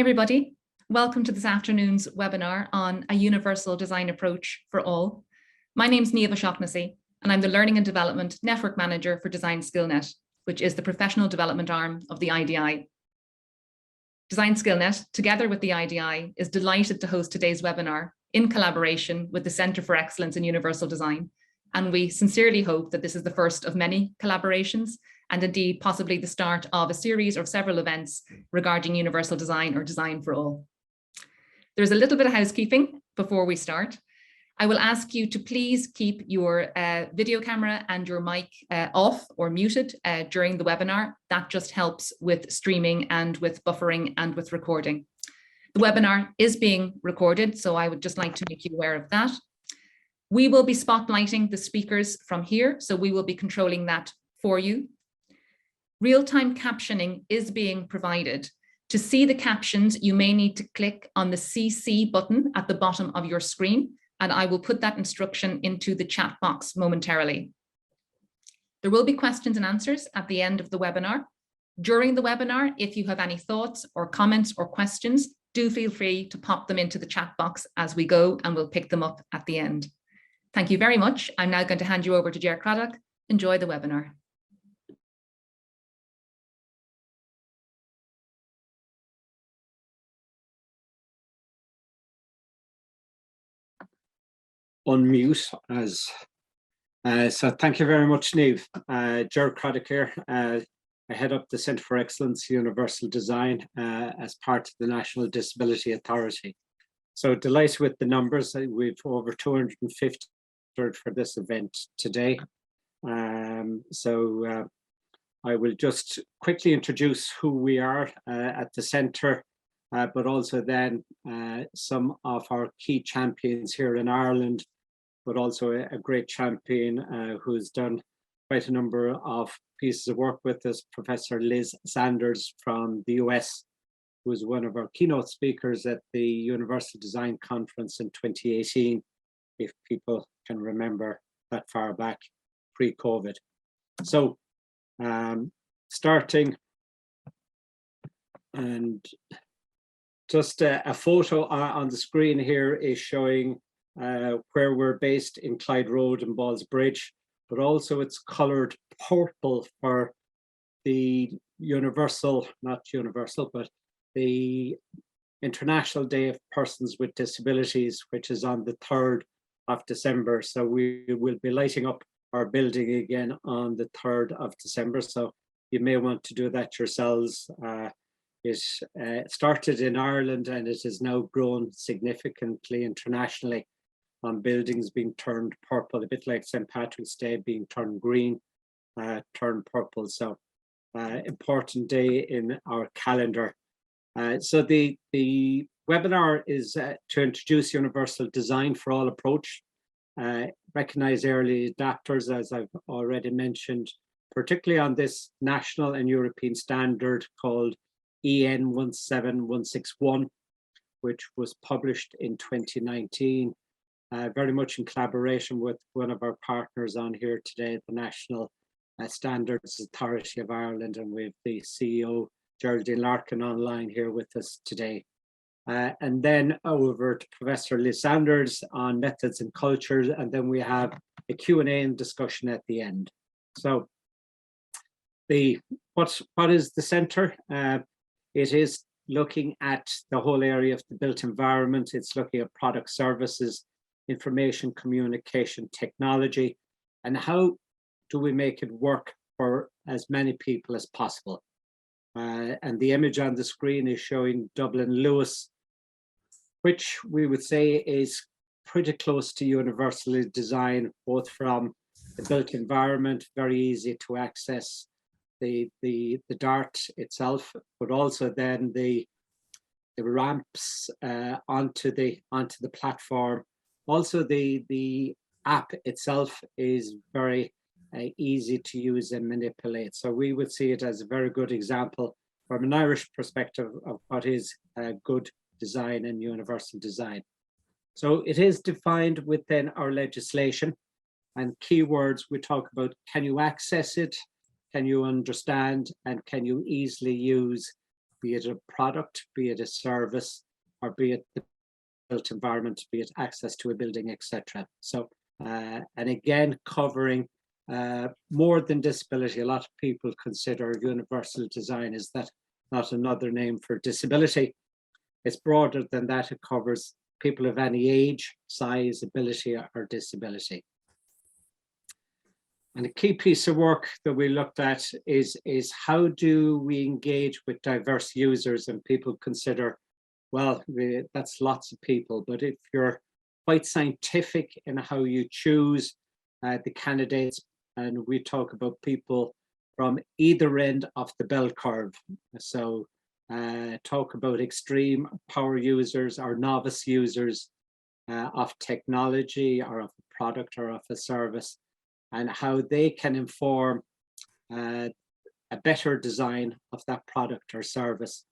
everybody. Welcome to this afternoon's webinar on a universal design approach for all. My name's Niamh O'Shaughnessy, and I'm the Learning and Development Network Manager for Design SkillNet, which is the professional development arm of the IDI. Design SkillNet, together with the IDI, is delighted to host today's webinar in collaboration with the Centre for Excellence in Universal Design. And we sincerely hope that this is the first of many collaborations, and indeed possibly the start of a series or several events regarding universal design or design for all. There's a little bit of housekeeping before we start. I will ask you to please keep your video camera and your mic off or muted during the webinar. That just helps with streaming and with buffering and with recording. The webinar is being recorded, so I would just like to make you aware of that. We will be spotlighting the speakers from here, so we will be controlling that for you. Real-time captioning is being provided. To see the captions, you may need to click on the CC button at the bottom of your screen, and I will put that instruction into the chat box momentarily. There will be questions and answers at the end of the webinar. During the webinar, if you have any thoughts or comments or questions, do feel free to pop them into the chat box as we go, and we'll pick them up at the end. Thank you very much. I'm now going to hand you over to Ger Craddock. Enjoy the webinar. Unmute so thank you very much, Niamh. Ger Craddock here. I head up the Centre for Excellence Universal Design as part of the National Disability Authority. So delighted with the numbers. We've over 250 for this event today. I will just quickly introduce who we are at the centre, but also then some of our key champions here in Ireland, but also a great champion who's done quite a number of pieces of work with us, Professor Liz Sanders from the US, who was one of our keynote speakers at the Universal Design Conference in 2018, if people can remember that far back, pre-COVID. So starting, and just a photo on the screen here is showing where we're based in Clyde Road and Ballsbridge, but also it's coloured purple for the universal, not universal, but the International Day of Persons with Disabilities, which is on the 3rd of December. So we will be lighting up our building again on the 3rd of December. So you may want to do that yourselves. It started in Ireland and it has now grown significantly internationally on buildings being turned purple, a bit like St. Patrick's Day being turned green, turned purple. So important day in our calendar. So the webinar is to introduce universal design for all approach, recognize early adapters, as I've already mentioned, particularly on this national and European standard called EN 17161, which was published in 2019, very much in collaboration with one of our partners on here today, the National Standards Authority of Ireland, and we have the CEO, Geraldine Larkin, online here with us today. And then over to Professor Liz Sanders on methods and cultures, and then we have a Q&A and discussion at the end. So what is the centre? It is looking at the whole area of the built environment. It's looking at product services, information communication technology, and how do we make it work for as many people as possible. And the image on the screen is showing Dublin Lewis, which we would say is pretty close to universally designed, both from the built environment, very easy to access, the dart itself, but also then the ramps onto the platform. Also the app itself is very easy to use and manipulate. So we would see it as a very good example from an Irish perspective of what is good design and universal design. So it is defined within our legislation, and keywords we talk about: can you access it, can you understand, and can you easily use be it a product, be it a service, or be it the built environment, be it access to a building, etc. So, and again, covering more than disability. A lot of people consider universal design is that not another name for disability. It's broader than that. It covers people of any age, size, ability, or disability. And a key piece of work that we looked at is how do we engage with diverse users? And people consider, well, that's lots of people. But if you're quite scientific in how you choose the candidates, and we talk about people from either end of the bell curve. So talk about extreme power users or novice users of technology or of a product or of a service, and how they can inform a better design of that product or service.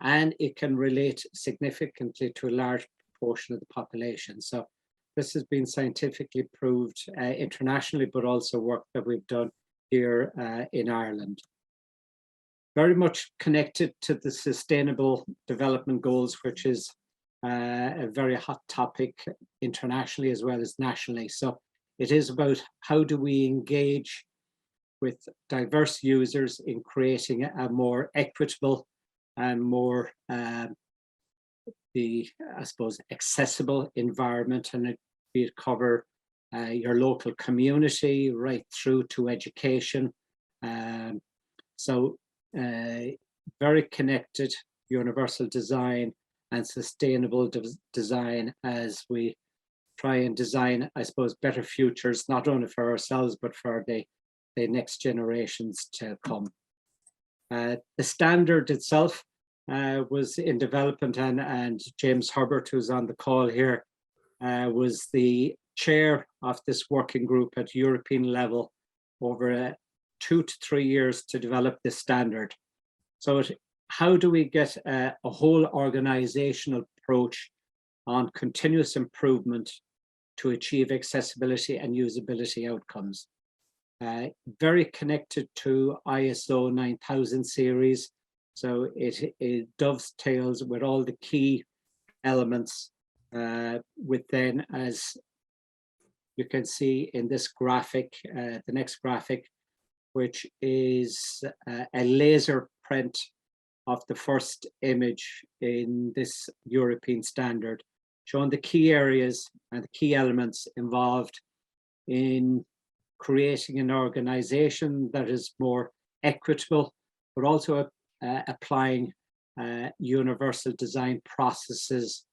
And it can relate significantly to a large proportion of the population. So this has been scientifically proved internationally, but also work that we've done here in Ireland. Very much connected to the Sustainable Development Goals, which is a very hot topic internationally as well as nationally. So it is about how do we engage with diverse users in creating a more equitable and more, I suppose, accessible environment, and it cover your local community right through to education. So very connected universal design and sustainable design as we try and design, I suppose, better futures, not only for ourselves, but for the next generations to come. The standard itself was in development, and James Hubbard, who's on the call here, was the chair of this working group at European level over 2 to 3 years to develop this standard. So how do we get a whole organizational approach on continuous improvement to achieve accessibility and usability outcomes? Very connected to ISO 9000 series. So it dovetails with all the key elements within, as you can see in this graphic, the next graphic, which is a laser print of the first image in this European standard, showing the key areas and the key elements involved in creating an organization that is more equitable, but also applying universal design processes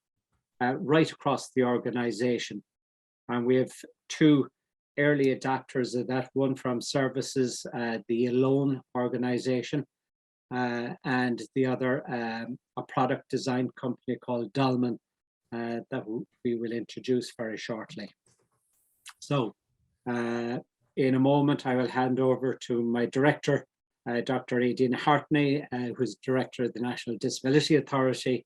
right across the organization. And we have 2 early adapters of that, one from services, the ALONE organization, and the other a product design company called Dolmen that we will introduce very shortly. So in a moment, I will hand over to my director, Dr. Aidan Hartney, who's director of the National Disability Authority,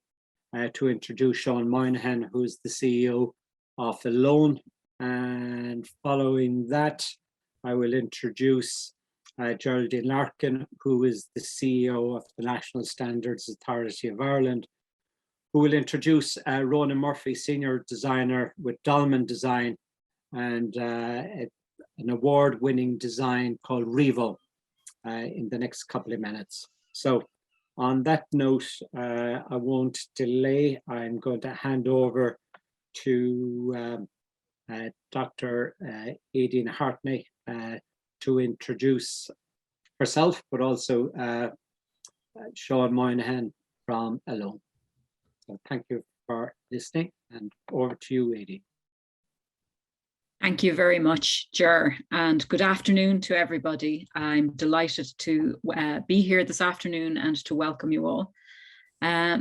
to introduce Sean Moynihan, who's the CEO of ALONE. And following that, I will introduce Geraldine Larkin, who is the CEO of the National Standards Authority of Ireland, who will introduce Ronan Murphy, Senior Designer with Dolmen Design, and an award-winning design called REVO in the next couple of minutes. So on that note, I won't delay. I'm going to hand over to Dr. Aidan Hartney to introduce herself, but also Sean Moynihan from ALONE. So thank you for listening, and over to you, Aidan. Thank you very much, Ger, and good afternoon to everybody. I'm delighted to be here this afternoon and to welcome you all.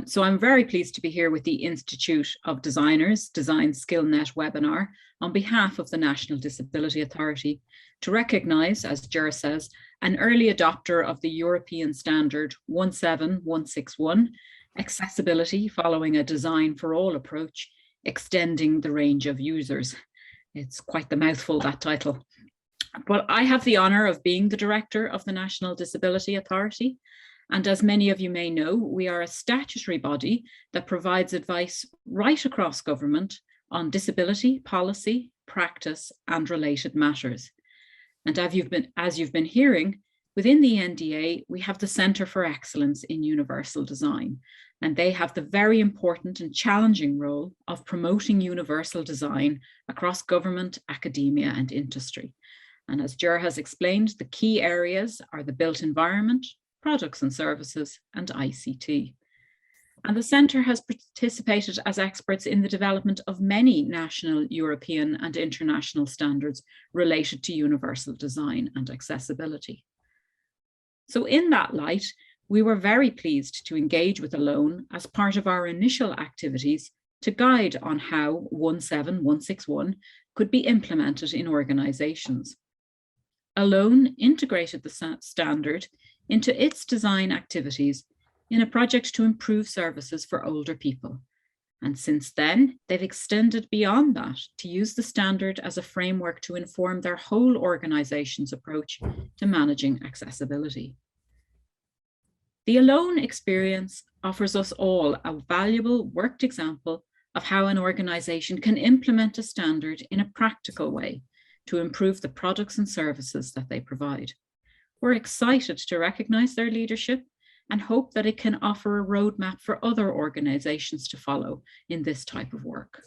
So I'm very pleased to be here with the Institute of Designers Design SkillNet webinar on behalf of the National Disability Authority to recognise, as Ger says, an early adopter of the European Standard 17161, accessibility following a design for all approach, extending the range of users. It's quite the mouthful, that title. But I have the honour of being the director of the National Disability Authority, And as many of you may know, we are a statutory body that provides advice right across government on disability, policy, practice, and related matters. And as you've been hearing, within the NDA, we have the Centre for Excellence in Universal Design, and they have the very important and challenging role of promoting universal design across government, academia, and industry. And as Ger has explained, the key areas are the built environment, products and services, and ICT. And the Centre has participated as experts in the development of many national, European, and international standards related to universal design and accessibility. So in that light, we were very pleased to engage with ALONE as part of our initial activities to guide on how 17161 could be implemented in organisations. ALONE integrated the standard into its design activities in a project to improve services for older people. And since then, they've extended beyond that to use the standard as a framework to inform their whole organisation's approach to managing accessibility. The ALONE experience offers us all a valuable worked example of how an organisation can implement a standard in a practical way to improve the products and services that they provide. We're excited to recognise their leadership and hope that it can offer a roadmap for other organisations to follow in this type of work.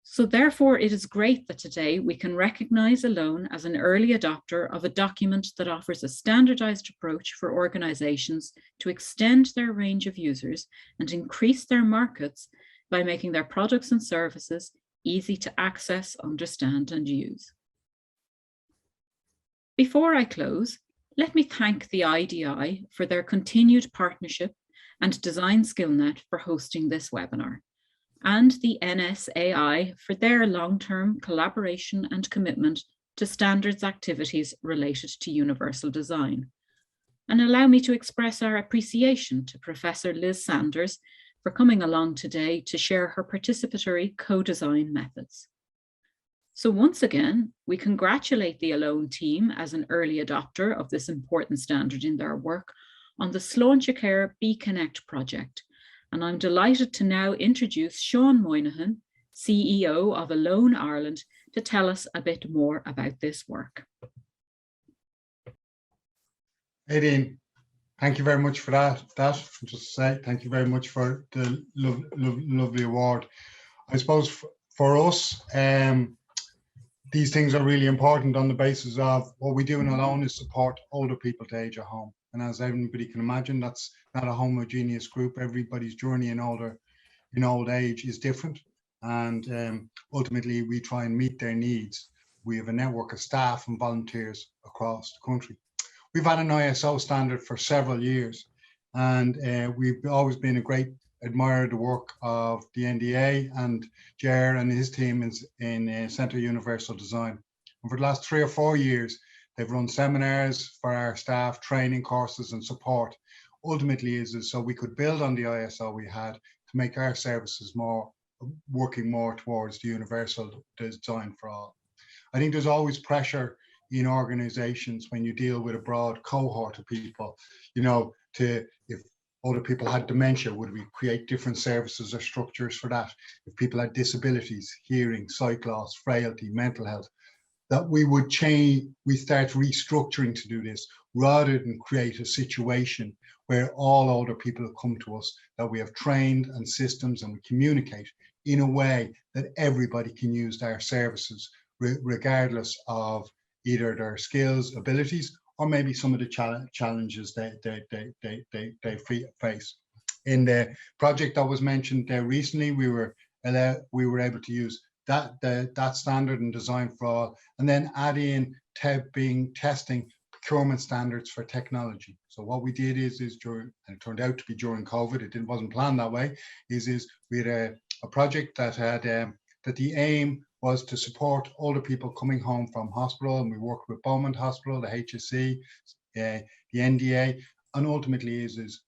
So therefore, it is great that today we can recognise ALONE as an early adopter of a document that offers a standardised approach for organisations to extend their range of users and increase their markets by making their products and services easy to access, understand, and use. Before I close, let me thank the IDI for their continued partnership and Design SkillNet for hosting this webinar, and the NSAI for their long-term collaboration and commitment to standards activities related to universal design. And allow me to express our appreciation to Professor Liz Sanders for coming along today to share her participatory co-design methods. So once again, we congratulate the ALONE team as an early adopter of this important standard in their work on the Sláinte Care BeConnect project. And I'm delighted to now introduce Sean Moynihan, CEO of ALONE Ireland, to tell us a bit more about this work. Aileen, thank you very much for that. Just to say, thank you very much for the lovely award. I suppose for us, these things are really important on the basis of what we do in ALONE is support older people to age at home. And as everybody can imagine, that's not a homogeneous group. Everybody's journey in old age is different. And ultimately, we try and meet their needs. We have a network of staff and volunteers across the country. We've had an ISO standard for several years, and we've always been a great admirer of the work of the NDA and Ger and his team in Centre Universal Design. And for the last 3 or 4 years, they've run seminars for our staff, training courses and support. Ultimately is so we could build on the ISO we had to make our services working more towards the universal design for all. I think there's always pressure in organizations when you deal with a broad cohort of people, if older people had dementia, would we create different services or structures for that? If people had disabilities, hearing, sight loss, frailty, mental health, that we would change, we start restructuring to do this rather than create a situation where all older people come to us, that we have trained and systems and we communicate in a way that everybody can use their services regardless of either their skills, abilities, or maybe some of the challenges they face. In the project that was mentioned there recently, we were able to use that standard and design for all, and then add in testing procurement standards for technology. So what we did is during, and it turned out to be during COVID, it wasn't planned that way, is we had a project that had that the aim was to support older people coming home from hospital, and we worked with Beaumont Hospital, the HSE, the NDA, and ultimately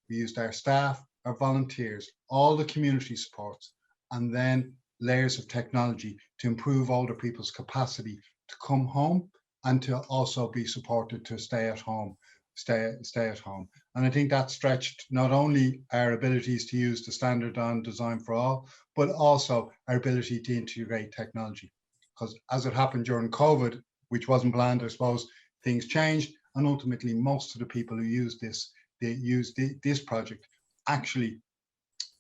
we used our staff, our volunteers, all the community supports, and then layers of technology to improve older people's capacity to come home and to also be supported to stay at home stay at home. And I think that stretched not only our abilities to use the standard on Design for All, but also our ability to integrate technology. Because as it happened during COVID, which wasn't planned, I suppose, things changed. And ultimately, most of the people who use this, this project actually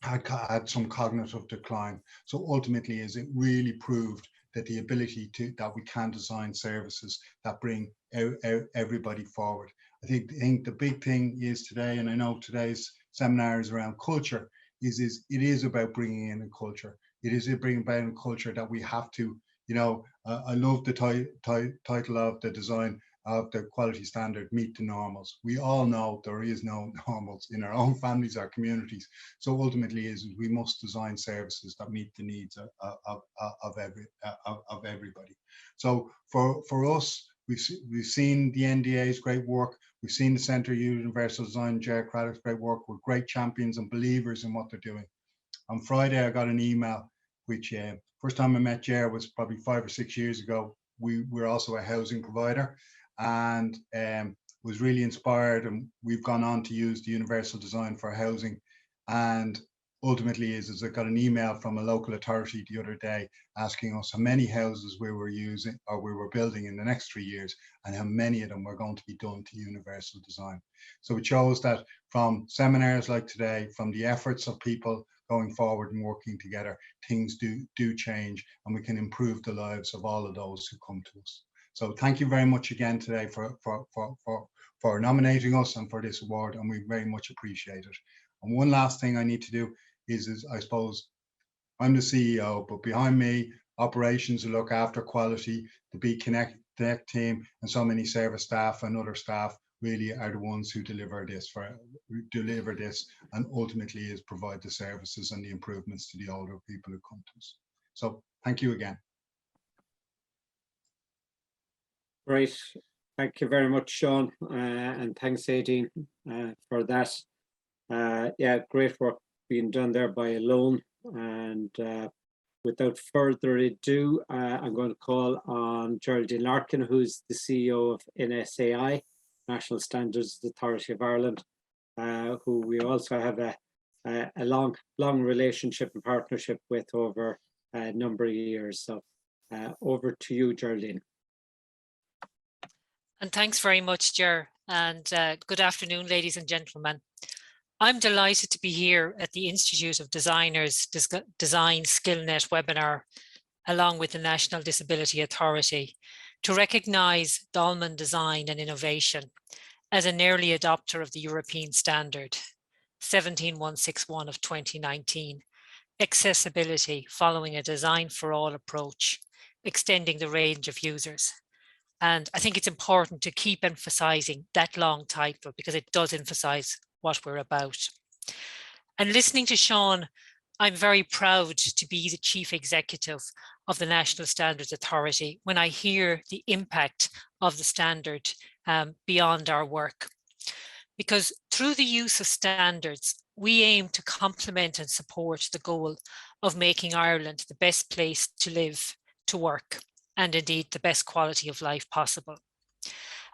had some cognitive decline. So ultimately, is it really proved that the ability that we can design services that bring everybody forward. I think the big thing is today, and I know today's seminar is around culture, it is about bringing in a culture. It is bringing about a culture that we have to, I love the title of the design of the quality standard, meet the normals. We all know there is no normals in our own families, our communities. So ultimately we must design services that meet the needs of everybody. So for us, we've seen the NDA's great work. We've seen the Centre of Universal Design, Ger Craddock's great work. We're great champions and believers in what they're doing. On Friday, I got an email, which first time I met Ger was probably 5 or 6 years ago. We're also a housing provider, and was really inspired, and we've gone on to use the universal design for housing. And ultimately is I got an email from a local authority the other day asking us how many houses we were using or we were building in the next 3 years, and how many of them were going to be done to universal design. So it shows that from seminars like today, from the efforts of people going forward and working together, things do change, and we can improve the lives of all of those who come to us. So thank you very much again today for nominating us and for this award, and we very much appreciate it. And one last thing I need to do is I suppose I'm the CEO, but behind me, operations who look after quality, the Be Connect team, and so many service staff and other staff really are the ones who deliver this and ultimately is provide the services and the improvements to the older people who come to us. So thank you again. Right, thank you very much, Sean, and thanks, Aideen, for that. Yeah, great work being done there by Alone. And without further ado, I'm going to call on Geraldine Larkin, who's the CEO of NSAI, National Standards Authority of Ireland, who we also have a long relationship and partnership with over a number of years. So over to you, Geraldine. And thanks very much, Ger, and good afternoon, ladies and gentlemen. I'm delighted to be here at the Institute of Designers Design SkillNet webinar, along with the National Disability Authority, to recognise Dolmen Design and Innovation as an early adopter of the European standard 17161 of 2019, accessibility following a design for all approach, extending the range of users. And I think it's important to keep emphasising that long title because it does emphasise what we're about. And listening to Sean, I'm very proud to be the Chief Executive of the National Standards Authority when I hear the impact of the standard beyond our work. Because through the use of standards, we aim to complement and support the goal of making Ireland the best place to live, to work, and indeed the best quality of life possible.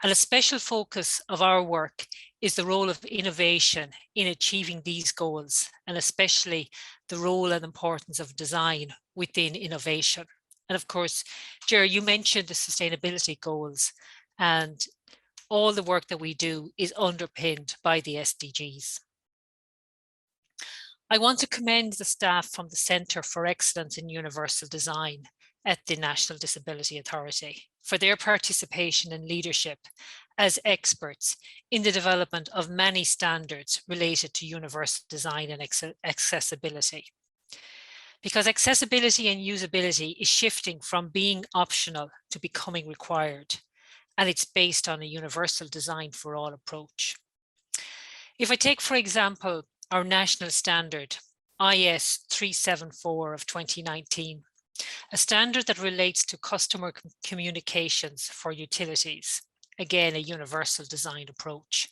And a special focus of our work is the role of innovation in achieving these goals, and especially the role and importance of design within innovation. And of course, Ger, you mentioned the sustainability goals, and all the work that we do is underpinned by the SDGs. I want to commend the staff from the Centre for Excellence in Universal Design at the National Disability Authority for their participation and leadership as experts in the development of many standards related to universal design and accessibility. Because accessibility and usability is shifting from being optional to becoming required, and it's based on a universal design for all approach. If I take, for example, our national standard, IS 374 of 2019, a standard that relates to customer communications for utilities, again, a universal design approach.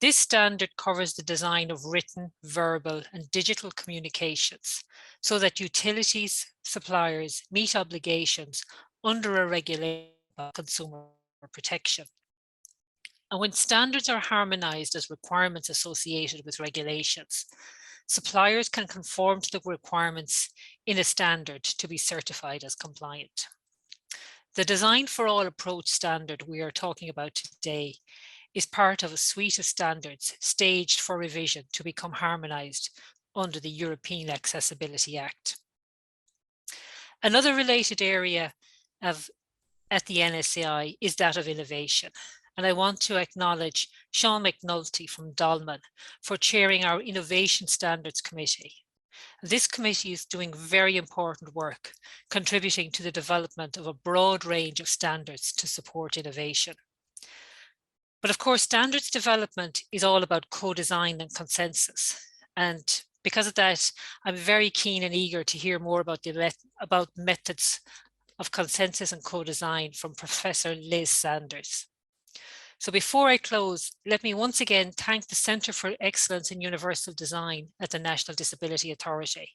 This standard covers the design of written, verbal, and digital communications so that utilities suppliers meet obligations under a regulation of consumer protection. And when standards are harmonized as requirements associated with regulations, suppliers can conform to the requirements in a standard to be certified as compliant. The Design for All approach standard we are talking about today is part of a suite of standards staged for revision to become harmonized under the European Accessibility Act. Another related area at the NSAI is that of innovation. And I want to acknowledge Sean McNulty from Dolmen for chairing our Innovation Standards Committee. This committee is doing very important work, contributing to the development of a broad range of standards to support innovation. But of course, standards development is all about co-design and consensus. And because of that, I'm very keen and eager to hear more about methods of consensus and co-design from Professor Liz Sanders. So before I close, let me once again thank the Centre for Excellence in Universal Design at the National Disability Authority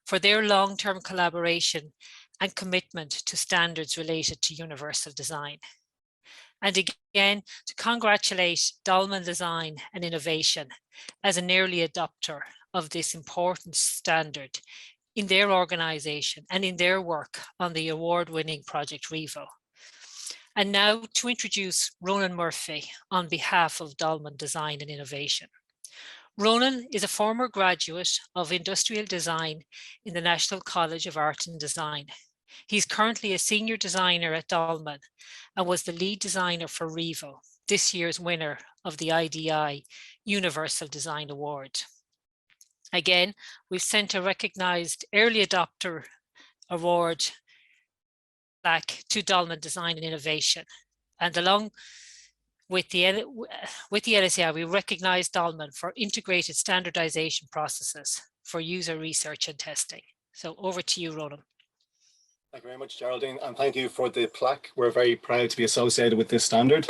for their long-term collaboration and commitment to standards related to universal design. And again, to congratulate Dolmen Design and Innovation as an early adopter of this important standard in their organisation and in their work on the award-winning project REVO. And now to introduce Ronan Murphy on behalf of Dolmen Design and Innovation. Ronan is a former graduate of industrial design in the National College of Art and Design. He's currently a senior designer at Dolmen and was the lead designer for REVO, this year's winner of the IDI Universal Design Award. Again, we've sent a recognized early adopter award back to Dolmen Design and Innovation. And along with the NSAI, we recognize Dolmen for integrated standardization processes for user research and testing. So over to you, Ronan. Thank you very much, Geraldine, and thank you for the plaque. We're very proud to be associated with this standard.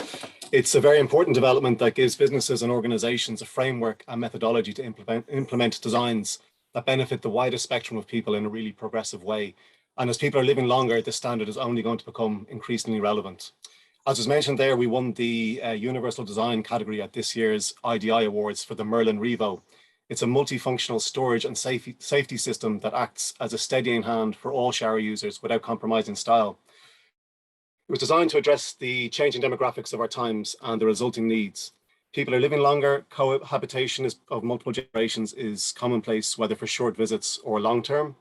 It's a very important development that gives businesses and organizations a framework and methodology to implement designs that benefit the widest spectrum of people in a really progressive way. And as people are living longer, this standard is only going to become increasingly relevant. As was mentioned there, we won the Universal Design category at this year's IDI Awards for the Merlin REVO. It's a multifunctional storage and safety system that acts as a steadying hand for all shower users without compromising style. It was designed to address the changing demographics of our times and the resulting needs. People are living longer, cohabitation of multiple generations is commonplace, whether for short visits or long-term.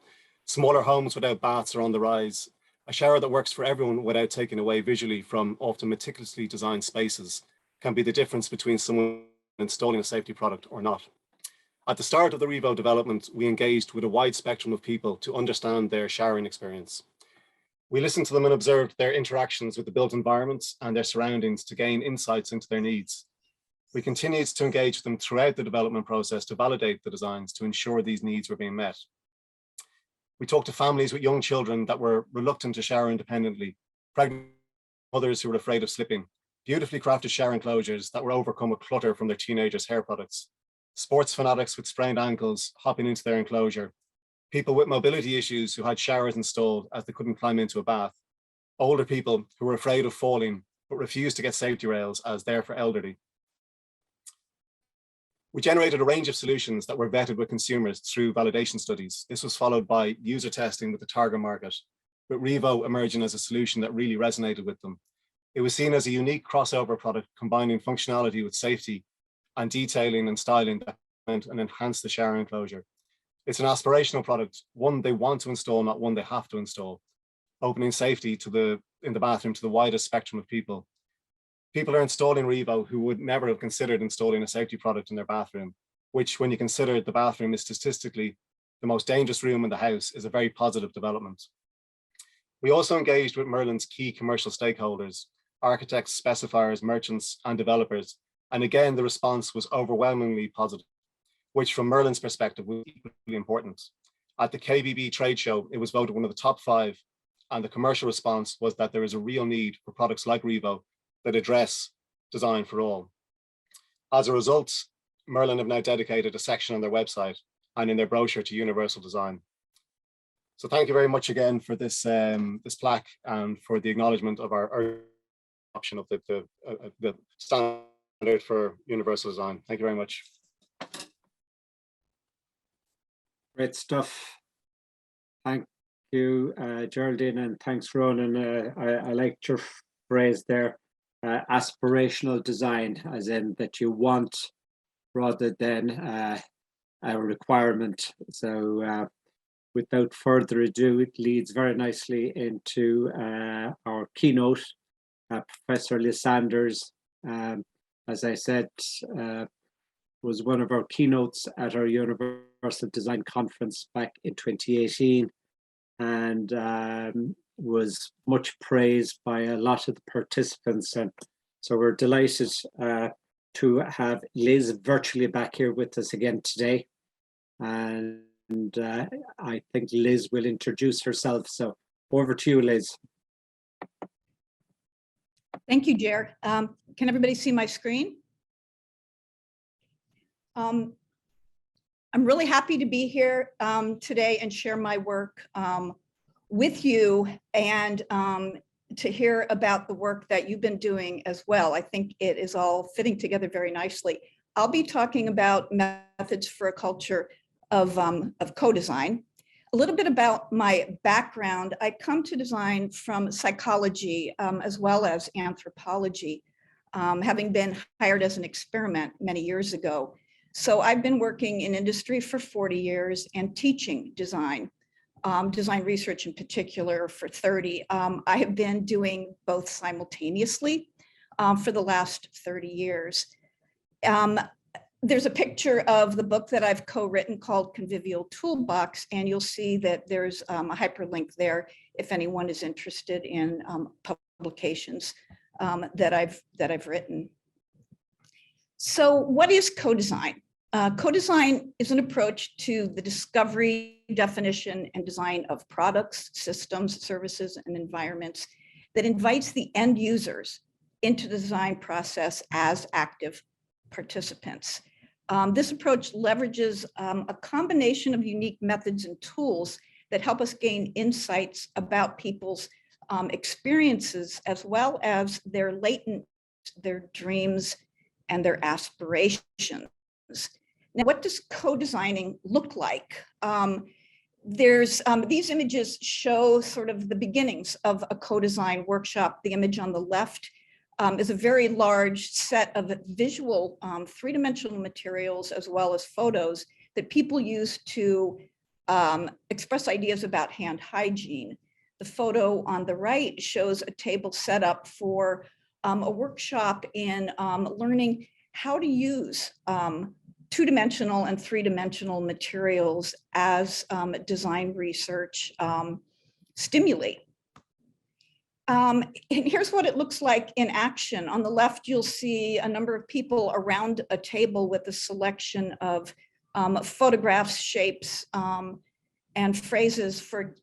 Smaller homes without baths are on the rise. A shower that works for everyone without taking away visually from often meticulously designed spaces can be the difference between someone installing a safety product or not. At the start of the REVO development, we engaged with a wide spectrum of people to understand their showering experience. We listened to them and observed their interactions with the built environments and their surroundings to gain insights into their needs. We continued to engage with them throughout the development process to validate the designs to ensure these needs were being met. We talked to families with young children that were reluctant to shower independently, pregnant mothers who were afraid of slipping, beautifully crafted shower enclosures that were overcome with clutter from their teenagers' hair products, sports fanatics with sprained ankles hopping into their enclosure, people with mobility issues who had showers installed as they couldn't climb into a bath, older people who were afraid of falling but refused to get safety rails as they're for elderly. We generated a range of solutions that were vetted with consumers through validation studies. This was followed by user testing with the target market, with REVO emerging as a solution that really resonated with them. It was seen as a unique crossover product combining functionality with safety and detailing and styling that meant and enhanced the shower enclosure. It's an aspirational product, one they want to install, not one they have to install, opening safety in the bathroom to the widest spectrum of people. People are installing REVO who would never have considered installing a safety product in their bathroom, which, when you consider the bathroom is statistically the most dangerous room in the house, is a very positive development. We also engaged with Merlin's key commercial stakeholders, architects, specifiers, merchants, and developers. And again, the response was overwhelmingly positive, which from Merlin's perspective was equally important. At the KBB trade show, it was voted one of the top 5, and the commercial response was that there is a real need for products like REVO that address design for all. As a result, Merlin have now dedicated a section on their website and in their brochure to universal design. So thank you very much again for this, this plaque and for the acknowledgement of our adoption of the standard standard for universal design. Thank you very much. Great stuff. Thank you, Geraldine, and thanks, Ronan. I liked your phrase there, aspirational design, as in that you want rather than a requirement. So without further ado, it leads very nicely into our keynote. Professor Liz Sanders, as I said, was one of our keynotes at our Universal Design Conference back in 2018, and was much praised by a lot of the participants. And so we're delighted to have Liz virtually back here with us again today. And I think Liz will introduce herself. So over to you, Liz. Thank you, Jer. Can everybody see my screen? I'm really happy to be here today and share my work with you, and to hear about the work that you've been doing as well. I think it is all fitting together very nicely. I'll be talking about methods for a culture of co-design. A little bit about my background. I come to design from psychology as well as anthropology, having been hired as an experiment many years ago. So I've been working in industry for 40 years and teaching design, design research in particular for 30. I have been doing both simultaneously for the last 30 years. There's a picture of the book that I've co-written called Convivial Toolbox, and you'll see that there's a hyperlink there if anyone is interested in publications that I've written. So what is co-design? Co-design is an approach to the discovery, definition, and design of products, systems, services, and environments that invites the end users into the design process as active participants. This approach leverages a combination of unique methods and tools that help us gain insights about people's experiences, as well as their latent, their dreams, and their aspirations. Now, what does co-designing look like? These images show sort of the beginnings of a co-design workshop. The image on the left is a very large set of visual three-dimensional materials as well as photos that people use to express ideas about hand hygiene. The photo on the right shows a table set up for a workshop in learning how to use two-dimensional and three-dimensional materials as design research stimulate. And here's what it looks like in action. On the left, you'll see a number of people around a table with a selection of photographs, shapes, and phrases for,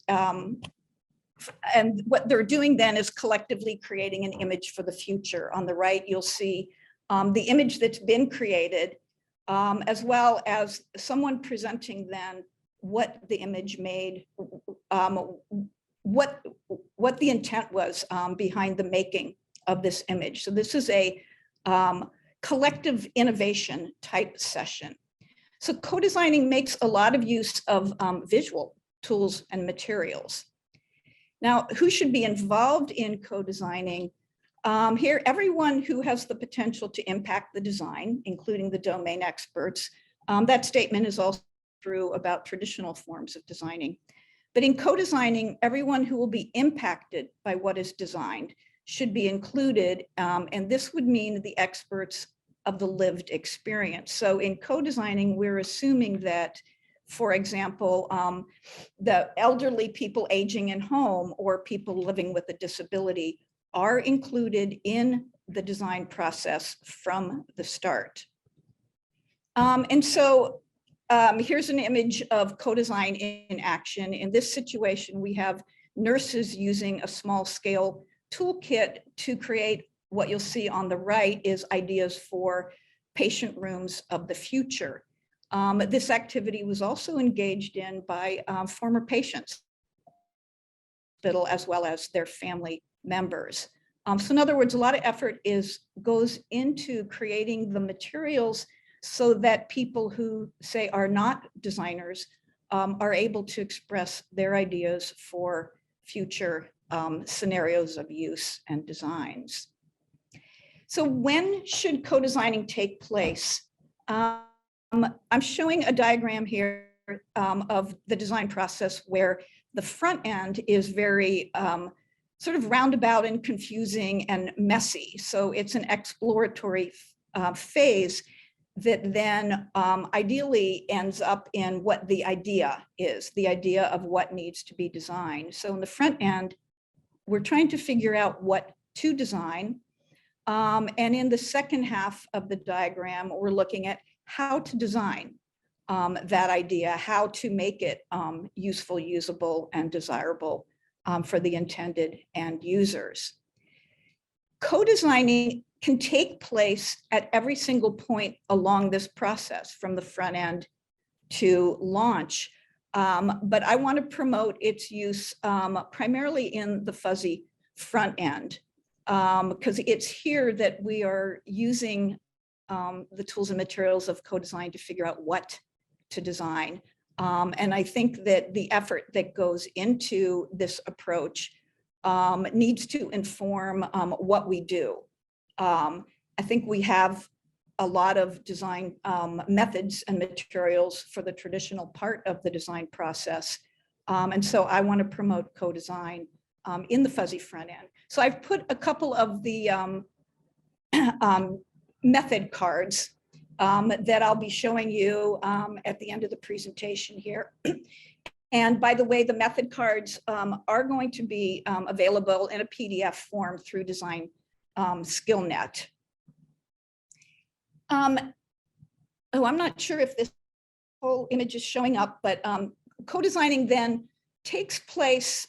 and what they're doing then is collectively creating an image for the future. On the right, you'll see the image that's been created, as well as someone presenting then what the image made, what the intent was behind the making of this image. So this is a collective innovation type session. So co-designing makes a lot of use of visual tools and materials. Now, who should be involved in co-designing? Here, everyone who has the potential to impact the design, including the domain experts. That statement is also true about traditional forms of designing. But in co-designing, everyone who will be impacted by what is designed should be included, and this would mean the experts of the lived experience. So in co-designing, we're assuming that, for example, the elderly people aging in home or people living with a disability are included in the design process from the start. And so here's an image of co-design in action. In this situation, we have nurses using a small scale toolkit to create what you'll see on the right is ideas for patient rooms of the future. This activity was also engaged in by former patients, as well as their family members. So in other words, a lot of effort goes into creating the materials so that people who say are not designers are able to express their ideas for future scenarios of use and designs. So when should co-designing take place? I'm showing a diagram here of the design process where the front end is very sort of roundabout and confusing and messy. So it's an exploratory phase that then ideally ends up in what the idea is, the idea of what needs to be designed. So in the front end, we're trying to figure out what to design. And in the second half of the diagram, we're looking at how to design that idea, how to make it useful, usable, and desirable for the intended end users. Co-designing can take place at every single point along this process, from the front end to launch. But I want to promote its use primarily in the fuzzy front end, because it's here that we are using the tools and materials of co-design to figure out what to design. And I think that the effort that goes into this approach needs to inform what we do. I think we have a lot of design methods and materials for the traditional part of the design process. And so I want to promote co-design in the fuzzy front end. So I've put a couple of the method cards that I'll be showing you at the end of the presentation here. And by the way, the method cards are going to be available in a PDF form through Design SkillNet. Oh, I'm not sure if this whole image is showing up, but co-designing then takes place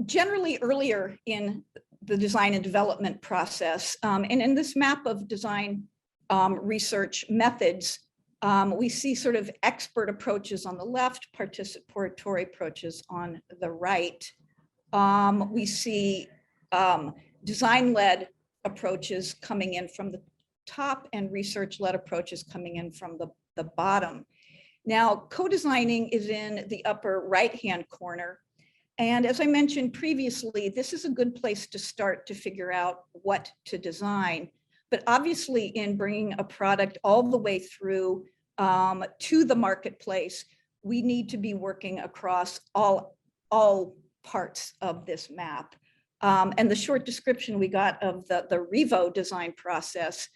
generally earlier in the design and development process. And in this map of design research methods, we see sort of expert approaches on the left, participatory approaches on the right. We see design-led approaches coming in from the top and research-led approaches coming in from the bottom. Now, co-designing is in the upper right-hand corner. And as I mentioned previously, this is a good place to start to figure out what to design. But obviously, in bringing a product all the way through to the marketplace, we need to be working across all parts of this map. And the short description we got of the REVO design process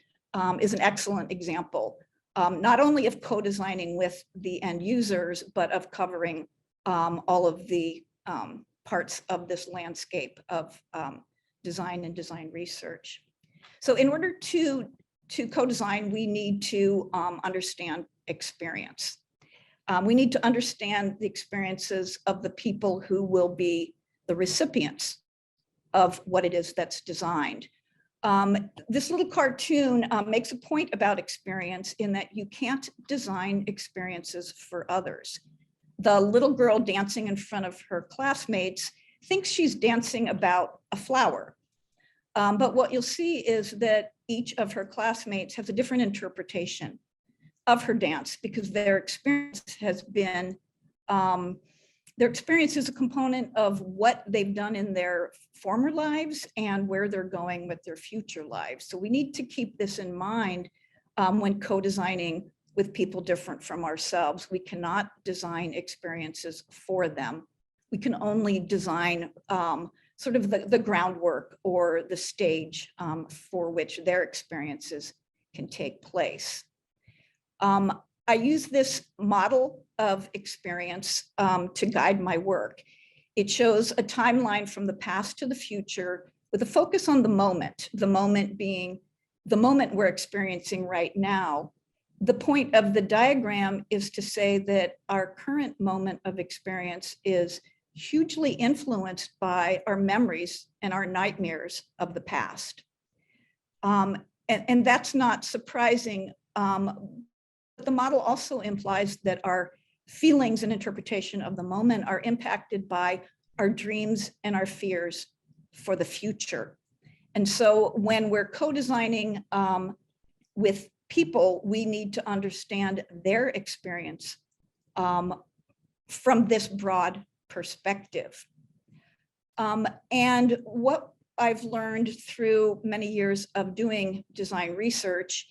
is an excellent example, not only of co-designing with the end users, but of covering all of the parts of this landscape of design and design research. So in order to co-design, we need to understand experience. We need to understand the experiences of the people who will be the recipients of what it is that's designed. This little cartoon makes a point about experience in that you can't design experiences for others. The little girl dancing in front of her classmates thinks she's dancing about a flower. But what you'll see is that each of her classmates has a different interpretation of her dance because their experience has been, their experience is a component of what they've done in their former lives and where they're going with their future lives. So we need to keep this in mind when co-designing with people different from ourselves. We cannot design experiences for them. We can only design sort of the groundwork or the stage for which their experiences can take place. I use this model of experience to guide my work. It shows a timeline from the past to the future with a focus on the moment being the moment we're experiencing right now. The point of the diagram is to say that our current moment of experience is hugely influenced by our memories and our nightmares of the past. And that's not surprising. But the model also implies that our feelings and interpretation of the moment are impacted by our dreams and our fears for the future. And so when we're co-designing with people, we need to understand their experience from this broad perspective. And what I've learned through many years of doing design research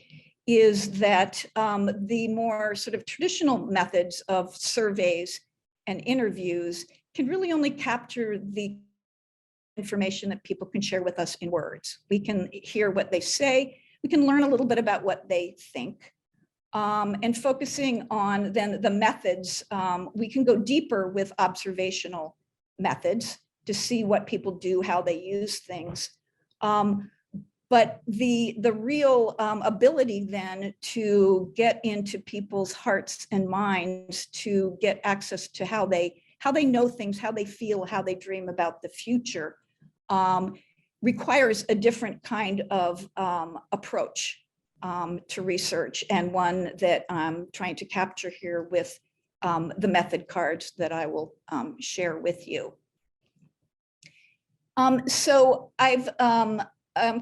is that the more sort of traditional methods of surveys and interviews can really only capture the information that people can share with us in words. We can hear what they say, we can learn a little bit about what they think. And focusing on then the methods, we can go deeper with observational methods to see what people do, how they use things. But the real ability then to get into people's hearts and minds, to get access to how they know things, how they feel, how they dream about the future, requires a different kind of approach to research, and one that I'm trying to capture here with the method cards that I will share with you. So I've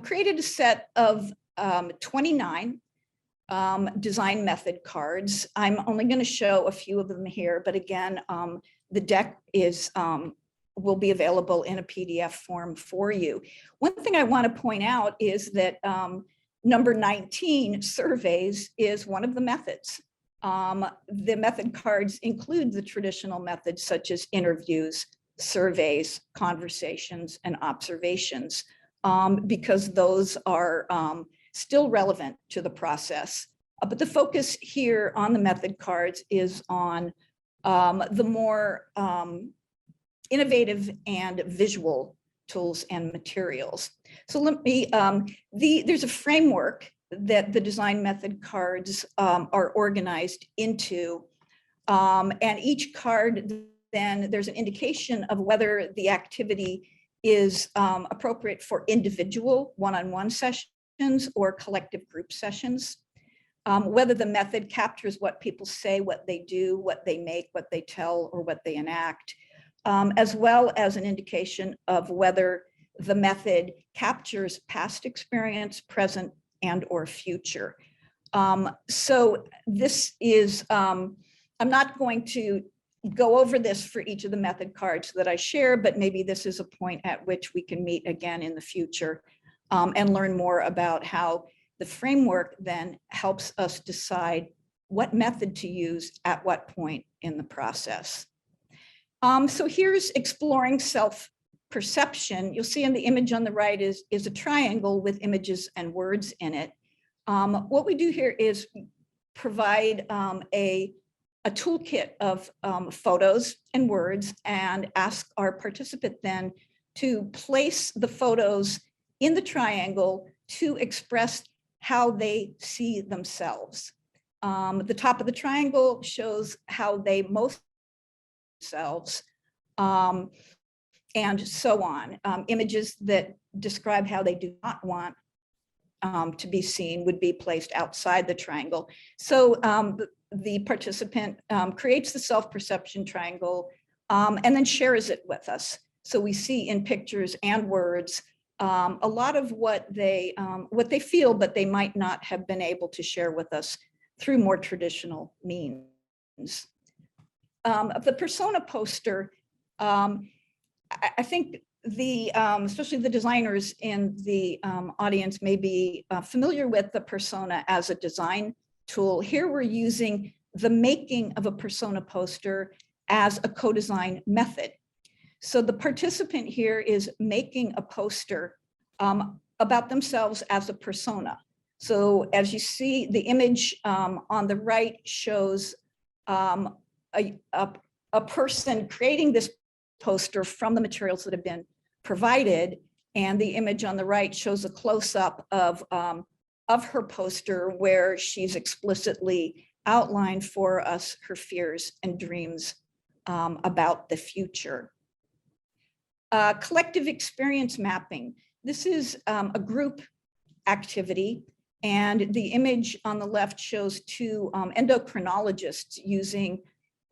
created a set of 29 design method cards. I'm only going to show a few of them here, but again, the deck will be available in a PDF form for you. One thing I want to point out is that number 19, surveys, is one of the methods. The method cards include the traditional methods such as interviews, surveys, conversations, and observations, because those are still relevant to the process. But the focus here on the method cards is on the more innovative and visual tools and materials. So let me, there's a framework that the design method cards are organized into, and each card, then there's an indication of whether the activity is appropriate for individual one-on-one sessions or collective group sessions, whether the method captures what people say, what they do, what they make, what they tell, or what they enact, as well as an indication of whether the method captures past experience, present, and or future. So this is, I'm not going to go over this for each of the method cards that I share, but maybe this is a point at which we can meet again in the future and learn more about how the framework then helps us decide what method to use at what point in the process. So here's exploring self-perception. You'll see in the image on the right is a triangle with images and words in it. What we do here is provide a toolkit of photos and words and ask our participant then to place the photos in the triangle to express how they see themselves. The top of the triangle shows how they most themselves, and so on. Images that describe how they do not want to be seen would be placed outside the triangle. So the participant creates the self-perception triangle and then shares it with us. So we see in pictures and words a lot of what they feel, but they might not have been able to share with us through more traditional means. The persona poster, I think especially the designers in the audience may be familiar with the persona as a design tool. Here we're using the making of a persona poster as a co-design method. So the participant here is making a poster about themselves as a persona. So as you see, the image on the right shows a person creating this poster from the materials that have been provided, and the image on the right shows a close-up of her poster where she's explicitly outlined for us her fears and dreams about the future. Collective experience mapping. This is a group activity, and the image on the left shows two endocrinologists using